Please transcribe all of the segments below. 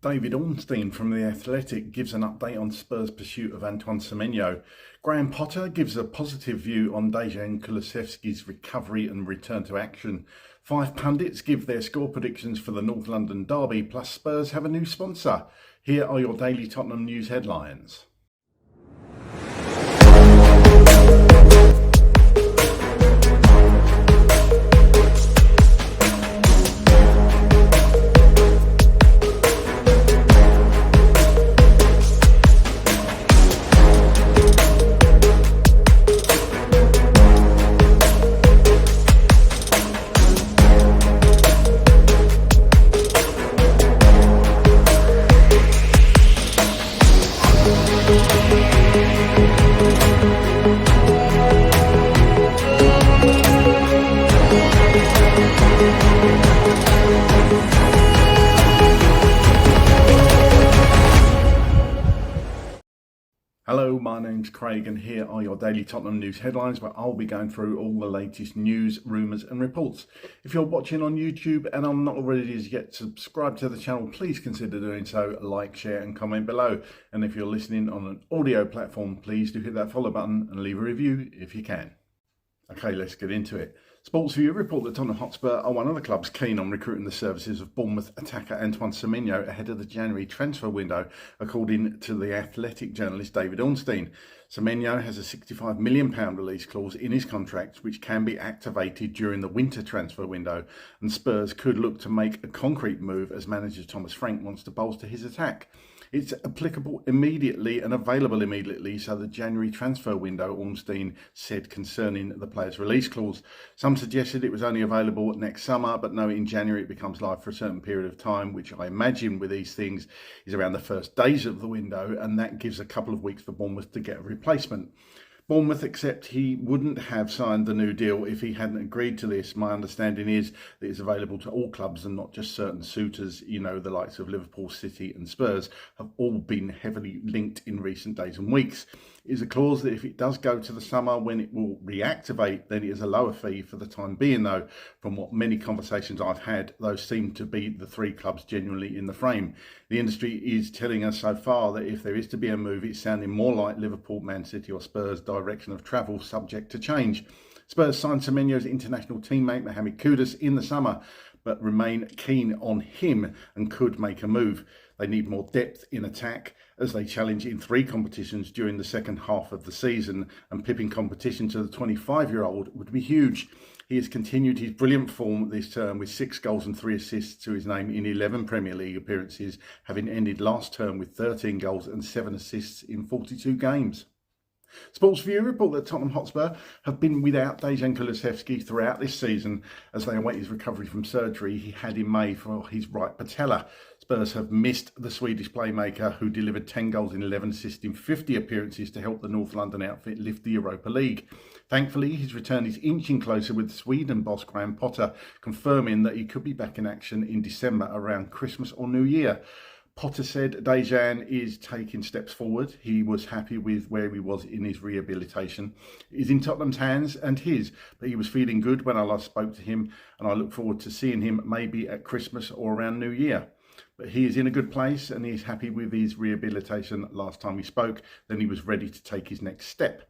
David Ornstein from The Athletic gives an update on Spurs' pursuit of Antoine Semenyo. Graham Potter gives a positive view on Dejan Kulusevski's recovery and return to action. 5 pundits give their score predictions for the North London derby, plus Spurs have a new sponsor. Here are your daily Tottenham news headlines. Hello, my name's Craig and here are your daily Tottenham news headlines where I'll be going through all the latest news, rumours and reports. If you're watching on YouTube and I'm not already as yet subscribed to the channel, please consider doing so, like, share and comment below. And if you're listening on an audio platform, please do hit that follow button and leave a review if you can. Okay, let's get into it. Sports View report that Tottenham Hotspur are one of the clubs keen on recruiting the services of Bournemouth attacker Antoine Semenyo ahead of the January transfer window, according to the Athletic journalist David Ornstein. Semenyo has a £65 million release clause in his contract, which can be activated during the winter transfer window, and Spurs could look to make a concrete move as manager Thomas Frank wants to bolster his attack. It's applicable immediately and available immediately, so the January transfer window, Ornstein said concerning the player's release clause. Some suggested it was only available next summer, but no, in January it becomes live for a certain period of time, which I imagine with these things is around the first days of the window, and that gives a couple of weeks for Bournemouth to get a replacement. Bournemouth, except he wouldn't have signed the new deal if he hadn't agreed to this. My understanding is that it's available to all clubs and not just certain suitors. You know, the likes of Liverpool, City and Spurs have all been heavily linked in recent days and weeks. It is a clause that if it does go to the summer when it will reactivate, then it is a lower fee for the time being, though. From what many conversations I've had, those seem to be the 3 clubs genuinely in the frame. The industry is telling us so far that if there is to be a move, it's sounding more like Liverpool, Man City or Spurs' direction of travel, subject to change. Spurs signed Semenyo's international teammate Mohamed Kudus in the summer, but remain keen on him and could make a move. They need more depth in attack as they challenge in 3 competitions during the second half of the season, and pipping competition to the 25-year-old would be huge. He has continued his brilliant form this term with 6 goals and 3 assists to his name in 11 Premier League appearances, having ended last term with 13 goals and 7 assists in 42 games. Sports View report that Tottenham Hotspur have been without Dejan Kulusevski throughout this season as they await his recovery from surgery he had in May for his right patella. Spurs have missed the Swedish playmaker who delivered 10 goals and 11 assists in 50 appearances to help the North London outfit lift the Europa League. Thankfully, his return is inching closer, with Sweden boss Graham Potter confirming that he could be back in action in December around Christmas or New Year. Potter said Dejan is taking steps forward. He was happy with where he was in his rehabilitation. It's in Tottenham's hands and his, but he was feeling good when I last spoke to him, and I look forward to seeing him maybe at Christmas or around New Year. But he is in a good place and he's happy with his rehabilitation. Last time we spoke, then he was ready to take his next step.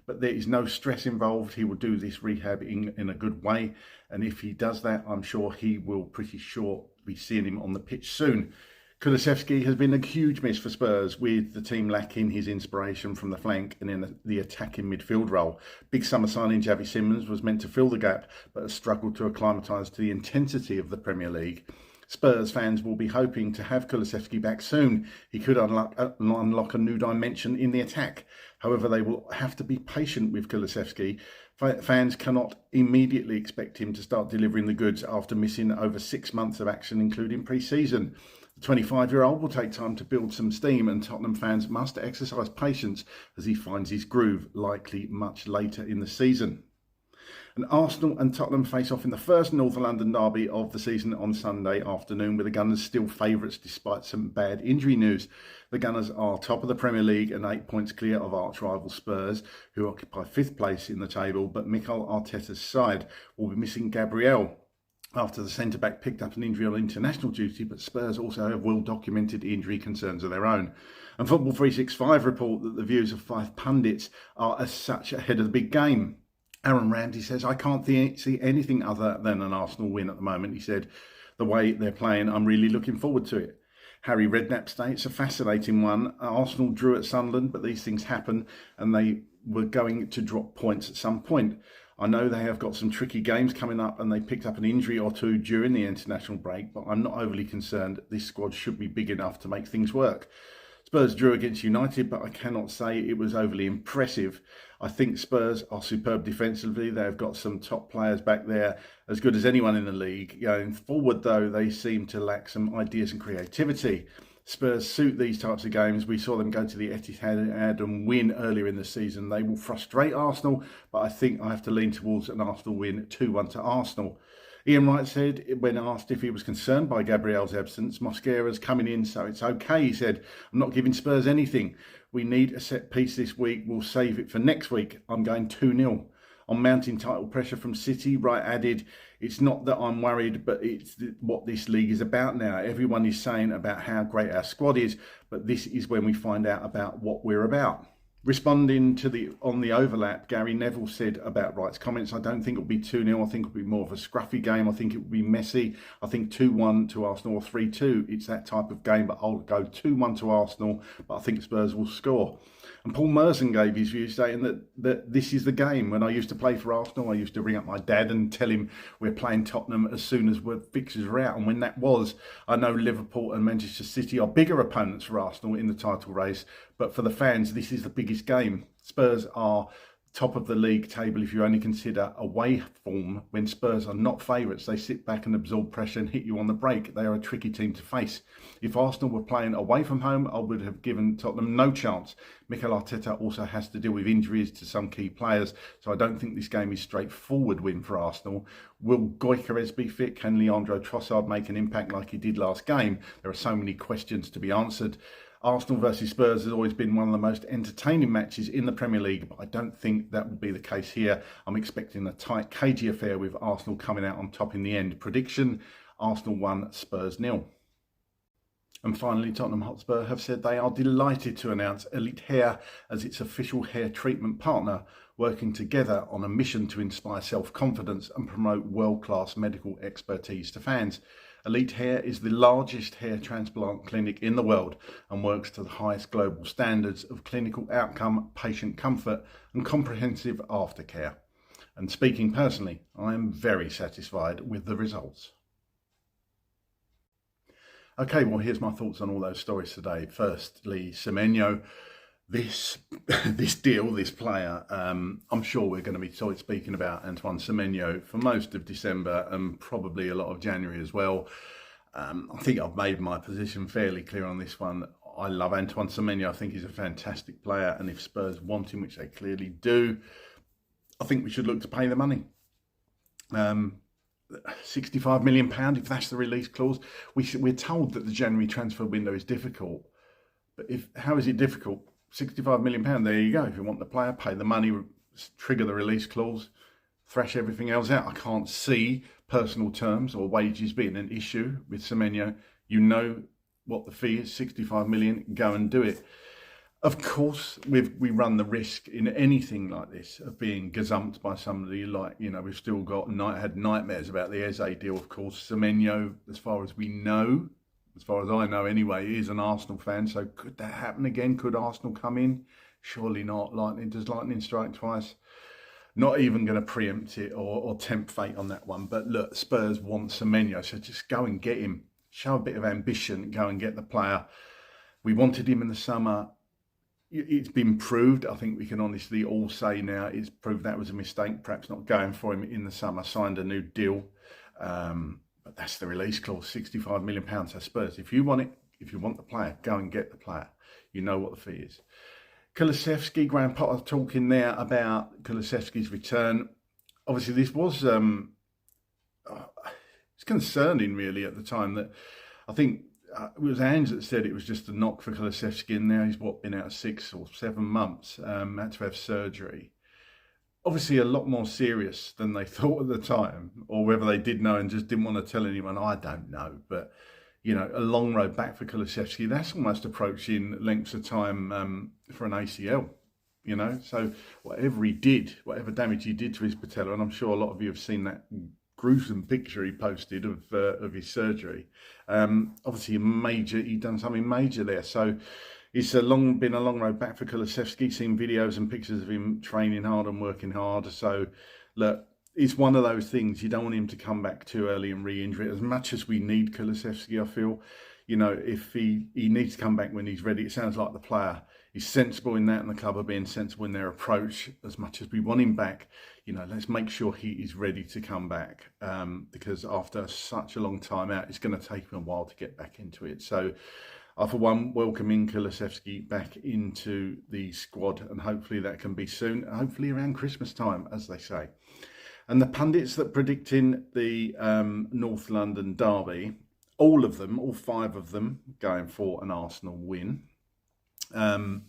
But there is no stress involved. He will do this rehab in a good way, and if he does that, I'm sure he will pretty sure be seeing him on the pitch soon. Kulusevski has been a huge miss for Spurs, with the team lacking his inspiration from the flank and in the attacking midfield role. Big summer signing Xavi Simons was meant to fill the gap, but has struggled to acclimatise to the intensity of the Premier League. Spurs fans will be hoping to have Kulusevski back soon. He could unlock a new dimension in the attack. However, they will have to be patient with Kulusevski. Fans cannot immediately expect him to start delivering the goods after missing over 6 months of action, including pre-season. The 25-year-old will take time to build some steam, and Tottenham fans must exercise patience as he finds his groove, likely much later in the season. And Arsenal and Tottenham face off in the first North London derby of the season on Sunday afternoon, with the Gunners still favourites despite some bad injury news. The Gunners are top of the Premier League and 8 points clear of arch-rival Spurs, who occupy 5th place in the table, but Mikel Arteta's side will be missing Gabriel. after the centre-back picked up an injury on international duty, but Spurs also have well-documented injury concerns of their own. And Football 365 report that the views of 5 pundits are as such ahead of the big game. Aaron Ramsey says, I can't see anything other than an Arsenal win at the moment. He said, the way they're playing, I'm really looking forward to it. Harry Redknapp states, a fascinating one. Arsenal drew at Sunderland, but these things happen and they were going to drop points at some point. I know they have got some tricky games coming up and they picked up an injury or two during the international break, but I'm not overly concerned. This squad should be big enough to make things work. Spurs drew against United, but I cannot say it was overly impressive. I think Spurs are superb defensively. They've got some top players back there, as good as anyone in the league. Going forward, though, they seem to lack some ideas and creativity. Spurs suit these types of games. We saw them go to the Etihad and win earlier in the season. They will frustrate Arsenal, but I think I have to lean towards an Arsenal win, 2-1 to Arsenal. Ian Wright said, when asked if he was concerned by Gabriel's absence, Mosquera's coming in, so it's okay. He said, I'm not giving Spurs anything. We need a set piece this week. We'll save it for next week. I'm going 2-0. On mounting title pressure from City, Wright added, it's not that I'm worried, but it's what this league is about now. Everyone is saying about how great our squad is, but this is when we find out about what we're about. Responding to on the overlap, Gary Neville said about Wright's comments, I don't think it'll be 2-0. I think it'll be more of a scruffy game. I think it will be messy. I think 2-1 to Arsenal or 3-2. It's that type of game, but I'll go 2-1 to Arsenal, but I think Spurs will score. And Paul Merson gave his view, saying that this is the game. When I used to play for Arsenal, I used to ring up my dad and tell him we're playing Tottenham as soon as fixtures are out. And when that was, I know Liverpool and Manchester City are bigger opponents for Arsenal in the title race. But for the fans, this is the biggest game. Spurs are top of the league table if you only consider away form. When Spurs are not favourites, they sit back and absorb pressure and hit you on the break. They are a tricky team to face. If Arsenal were playing away from home, I would have given Tottenham no chance. Mikel Arteta also has to deal with injuries to some key players, so I don't think this game is a straightforward win for Arsenal. Will Gyökeres be fit? Can Leandro Trossard make an impact like he did last game? There are so many questions to be answered. Arsenal versus Spurs has always been one of the most entertaining matches in the Premier League, but I don't think that will be the case here. I'm expecting a tight, cagey affair with Arsenal coming out on top in the end. Prediction, Arsenal 1, Spurs 0. And finally, Tottenham Hotspur have said they are delighted to announce Elite Hair as its official hair treatment partner, working together on a mission to inspire self-confidence and promote world-class medical expertise to fans. Elite Hair is the largest hair transplant clinic in the world and works to the highest global standards of clinical outcome, patient comfort and comprehensive aftercare. And speaking personally, I am very satisfied with the results. Okay, well, here's my thoughts on all those stories today. Firstly, Semenyo. This deal, this player, I'm sure we're going to be speaking about Antoine Semenyo for most of December and probably a lot of January as well. I think I've made my position fairly clear on this one. I love Antoine Semenyo. I think he's a fantastic player, and if Spurs want him, which they clearly do, I think we should look to pay the money. £65 million, if that's the release clause. We're told that the January transfer window is difficult, but how is it difficult? £65 million, there you go. If you want the player, pay the money, trigger the release clause, thrash everything else out. I can't see personal terms or wages being an issue with Semenyo. You know what the fee is, £65 million, go and do it. Of course, we run the risk in anything like this of being gazumped by somebody like, we've still had nightmares about the Eze deal, of course. Semenyo, as far as we know, as far as I know anyway, is an Arsenal fan. So could that happen again? Could Arsenal come in? Surely not. Does lightning strike twice? Not even going to preempt it or tempt fate on that one. But look, Spurs want Semenyo, so just go and get him. Show a bit of ambition, go and get the player. We wanted him in the summer. It's been proved. I think we can honestly all say now it's proved that was a mistake, perhaps not going for him in the summer, signed a new deal. But that's the release clause, £65 million. So Spurs, if you want it, if you want the player, go and get the player. You know what the fee is. Kulusevski, Graham Potter talking there about Kulusevski's return. Obviously, this was it's concerning really at the time that I think it was Ange that said it was just a knock for Kulusevski, and now he's been out 6 or 7 months, had to have surgery. obviously a lot more serious than they thought at the time, or whether they did know and just didn't want to tell anyone, I don't know. But, you know, a long road back for Kulusevski, that's almost approaching lengths of time for an ACL, you know. So whatever he did, whatever damage he did to his patella, and I'm sure a lot of you have seen that gruesome picture he posted of his surgery. Obviously, he done something major there. So it's been a long road back for Kulusevski. Seen videos and pictures of him training hard and working hard. So look, it's one of those things. You don't want him to come back too early and re-injure it. As much as we need Kulusevski, I feel, you know, if he needs to come back when he's ready. It sounds like the player is sensible in that, and the club are being sensible in their approach. As much as we want him back, you know, let's make sure he is ready to come back, because after such a long time out, it's going to take him a while to get back into it. So I, for one, welcoming Kulusevski back into the squad, and hopefully that can be soon, hopefully around Christmas time, as they say. And the pundits that predicting the North London derby, all of them, all 5 of them, going for an Arsenal win. I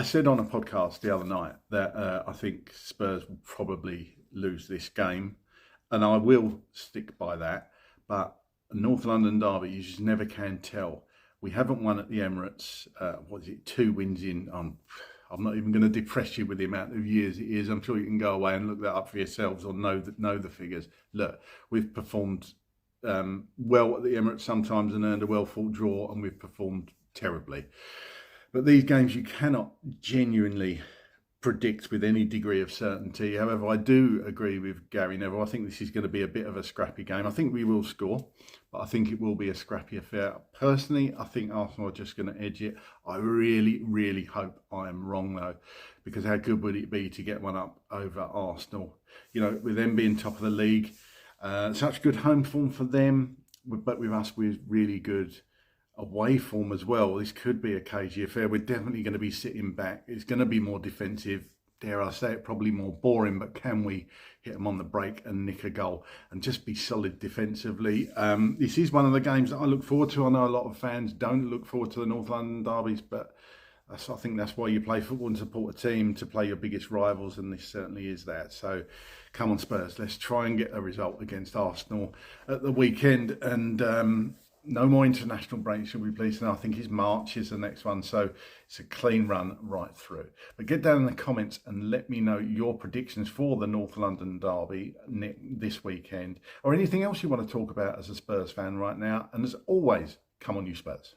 said on a podcast the other night that I think Spurs will probably lose this game, and I will stick by that. But North London derby, you just never can tell. We haven't won at the Emirates. 2 wins in? I'm not even going to depress you with the amount of years it is. I'm sure you can go away and look that up for yourselves, or know the figures. Look, we've performed well at the Emirates sometimes and earned a well-fought draw, and we've performed terribly. But these games you cannot genuinely predict with any degree of certainty. However, I do agree with Gary Neville. I think this is going to be a bit of a scrappy game. I think we will score, but I think it will be a scrappy affair. Personally, I think Arsenal are just going to edge it. I really, really hope I am wrong, though, because how good would it be to get one up over Arsenal? You know, with them being top of the league, such good home form for them, but with us, we're really good away form as well. This could be a cagey affair. We're definitely going to be sitting back. It's going to be more defensive. Dare I say it, probably more boring, but can we hit them on the break and nick a goal and just be solid defensively? This is one of the games that I look forward to. I know a lot of fans don't look forward to the North London derbies, but I think that's why you play football and support a team, to play your biggest rivals, and this certainly is that. So come on, Spurs, let's try and get a result against Arsenal at the weekend. And no more international breaks, should we please? And I think March is the next one. So it's a clean run right through. But get down in the comments and let me know your predictions for the North London derby this weekend, or anything else you want to talk about as a Spurs fan right now. And as always, come on, you Spurs.